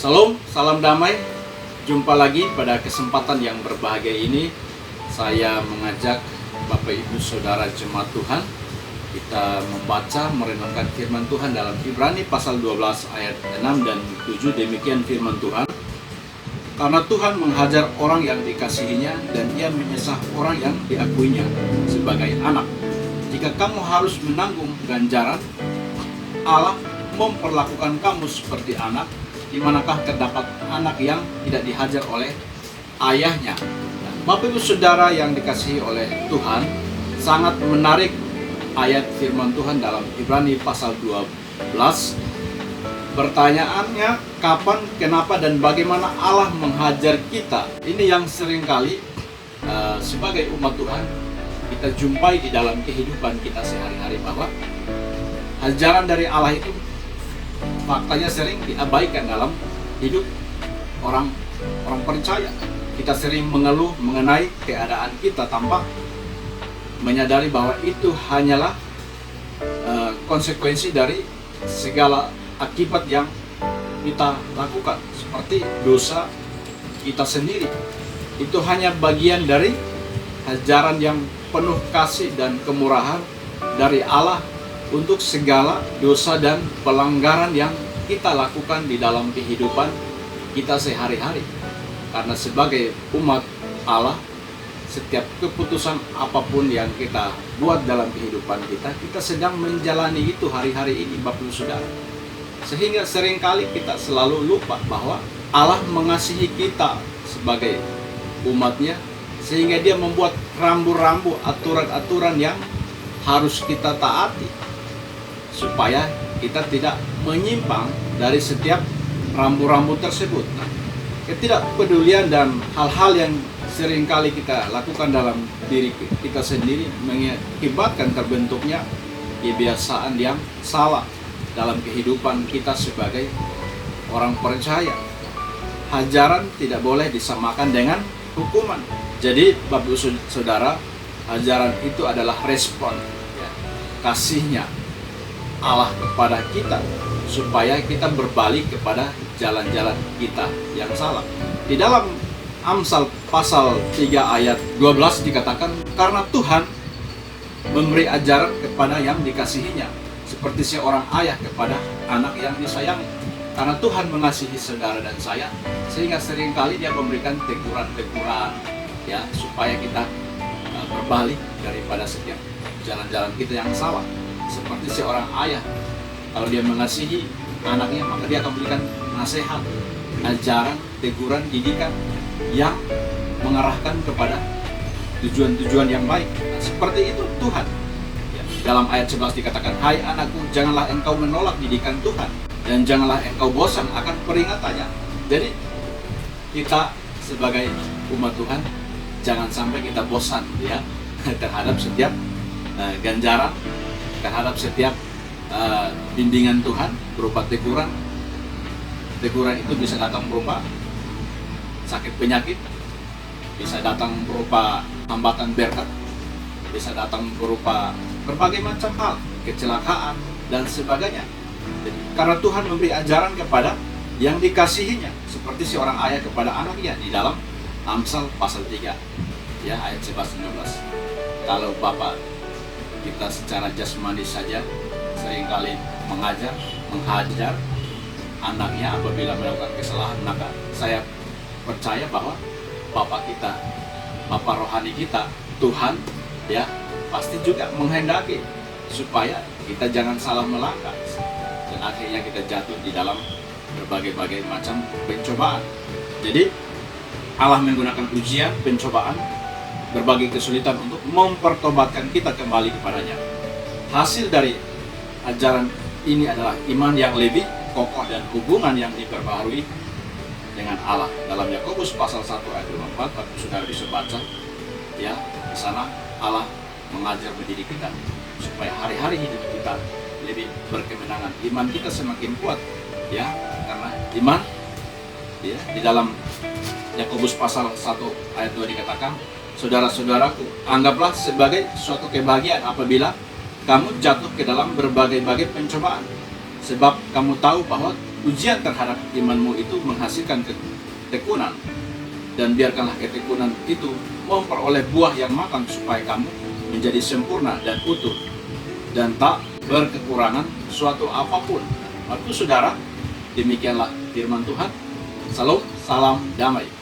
Salam, salam damai. Jumpa lagi pada kesempatan yang berbahagia ini. Saya mengajak Bapak Ibu Saudara Jemaat Tuhan, kita membaca merenungkan firman Tuhan dalam Ibrani pasal 12 ayat 6 dan 7. Demikian firman Tuhan. Karena Tuhan menghajar orang yang dikasihinya dan Ia menyesah orang yang diakuinya sebagai anak. Jika kamu harus menanggung ganjaran, Allah memperlakukan kamu seperti anak. Di manakah terdapat anak yang tidak dihajar oleh ayahnya? Bapak Ibu Saudara yang dikasihi oleh Tuhan, sangat menarik ayat firman Tuhan dalam Ibrani pasal 12. Pertanyaannya, kapan, kenapa, dan bagaimana Allah menghajar kita? Ini yang seringkali sebagai umat Tuhan kita jumpai di dalam kehidupan kita sehari-hari, bahwa hajaran dari Allah itu faktanya sering diabaikan dalam hidup orang percaya. Kita sering mengeluh mengenai keadaan kita tanpa menyadari bahwa itu hanyalah konsekuensi dari segala akibat yang kita lakukan, seperti dosa kita sendiri. Itu hanya bagian dari ajaran yang penuh kasih dan kemurahan dari Allah untuk segala dosa dan pelanggaran yang kita lakukan di dalam kehidupan kita sehari-hari. Karena sebagai umat Allah, setiap keputusan apapun yang kita buat dalam kehidupan kita sedang menjalani itu hari-hari ini, Bapak Ibu Saudara. Sehingga seringkali kita selalu lupa bahwa Allah mengasihi kita sebagai umatnya, sehingga Dia membuat rambu-rambu, aturan-aturan yang harus kita taati, supaya kita tidak menyimpang dari setiap rambu-rambu tersebut. Nah, ketidakpedulian dan hal-hal yang seringkali kita lakukan dalam diri kita sendiri mengakibatkan terbentuknya kebiasaan yang salah dalam kehidupan kita sebagai orang percaya. Hajaran tidak boleh disamakan dengan hukuman. Jadi Bapak Ibu Saudara, hajaran itu adalah respon kasihnya Allah kepada kita, supaya kita berbalik kepada jalan-jalan kita yang salah. Di dalam Amsal pasal 3 ayat 12 dikatakan, karena Tuhan memberi ajaran kepada yang dikasihinya, seperti seorang ayah kepada anak yang disayangi. Karena Tuhan mengasihi saudara dan saya, sehingga seringkali Dia memberikan teguran-teguran, ya, supaya kita berbalik daripada setiap jalan-jalan kita yang salah. Seperti seorang ayah, kalau dia mengasihi anaknya, maka dia akan berikan nasihat, ajaran, teguran, didikan yang mengarahkan kepada tujuan-tujuan yang baik. Nah, seperti itu Tuhan. Ya, dalam ayat 11 dikatakan, hai anakku, janganlah engkau menolak didikan Tuhan, dan janganlah engkau bosan akan peringatannya. Jadi kita sebagai umat Tuhan, jangan sampai kita bosan, ya, terhadap setiap ganjaran, terhadap setiap bimbingan Tuhan berupa teguran. Teguran itu bisa datang berupa sakit penyakit, bisa datang berupa hambatan berkat, bisa datang berupa berbagai macam hal, kecelakaan dan sebagainya. Jadi, karena Tuhan memberi ajaran kepada yang dikasihinya, seperti seorang ayah kepada anaknya di dalam Amsal pasal 3, ya, ayat 11-15. Kalau Bapak kita secara jasmani saja seringkali menghajar anaknya apabila melakukan kesalahan, maka saya percaya bahwa Bapak kita, Bapak rohani kita, Tuhan, ya, pasti juga menghendaki supaya kita jangan salah melangkah, dan akhirnya kita jatuh di dalam berbagai macam pencobaan. Jadi Allah menggunakan ujian, pencobaan, berbagai kesulitan untuk mempertobatkan kita kembali kepadanya. Hasil dari ajaran ini adalah iman yang lebih kokoh dan hubungan yang diperbaharui dengan Allah. Dalam Yakobus pasal 1 ayat 24, Bapak Saudara bisa baca, ya, di sana Allah mengajar mendidik kita supaya hari-hari hidup kita lebih berkemenangan. Iman kita semakin kuat, ya, karena iman, ya, di dalam Yakobus pasal 1 ayat 2 dikatakan, saudara-saudaraku, anggaplah sebagai suatu kebahagiaan apabila kamu jatuh ke dalam berbagai-bagai pencobaan, sebab kamu tahu bahwa ujian terhadap imanmu itu menghasilkan ketekunan, dan biarkanlah ketekunan itu memperoleh buah yang matang supaya kamu menjadi sempurna dan utuh dan tak berkekurangan suatu apapun. Waktu saudara, demikianlah firman Tuhan. Salam, salam damai.